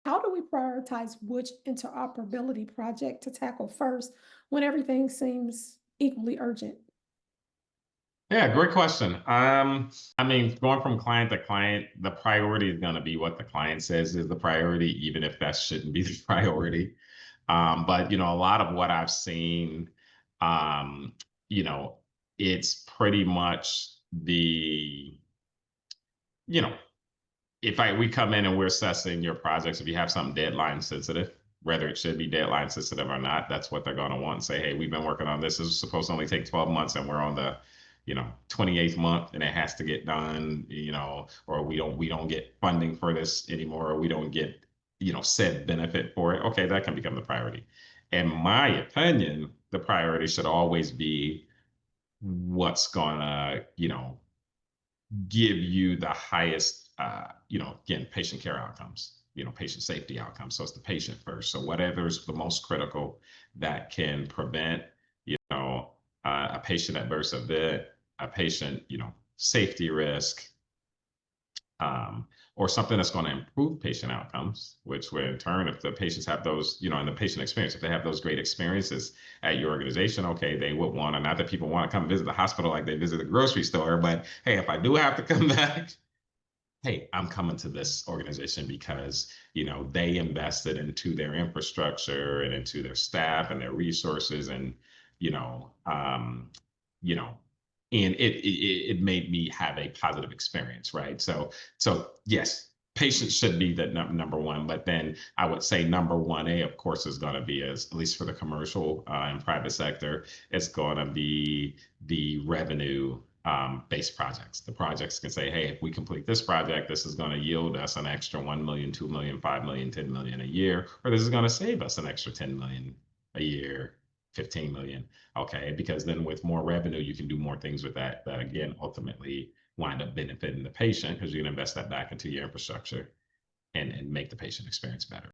How do we prioritize which interoperability project to tackle first when everything seems equally urgent? Yeah, great question. I mean, going from client to client, the priority is going to be what the client says is the priority, even if that shouldn't be the priority. But a lot of what I've seen, um, you know, it's pretty much you know, if we come in and we're assessing your projects, if you have something deadline sensitive, whether it should be deadline sensitive or not, that's what they're going to want. Say, hey, we've been working on this. This is supposed to only take 12 months, and we're on the 28th month, and it has to get done. Or we don't get funding for this anymore, or we don't get said benefit for it. Okay, that can become the priority. In my opinion, the priority should always be what's gonna give you the highest, again, patient care outcomes, patient safety outcomes. So it's the patient first. So whatever is the most critical that can prevent, a patient adverse event, a patient, safety risk, or something that's going to improve patient outcomes, which will in turn, if the patients have those, in the patient experience, if they have those great experiences at your organization, okay, they would want to, not that people want to come visit the hospital like they visit the grocery store, but hey, if I do have to come back, hey, I'm coming to this organization because, they invested into their infrastructure and into their staff and their resources and, you know, um, you know, and it made me have a positive experience, right? So yes, patients should be the number one, but then I would say number one A, of course, is going to be, as at least for the commercial and private sector, it's going to be the revenue based projects. The projects can say, hey, if we complete this project, this is going to yield us an extra 1 million, 2 million, 5 million, 10 million a year, or this is going to save us an extra 10 million a year, 15 million. Okay, because then with more revenue, you can do more things with that again ultimately wind up benefiting the patient because you can invest that back into your infrastructure and make the patient experience better.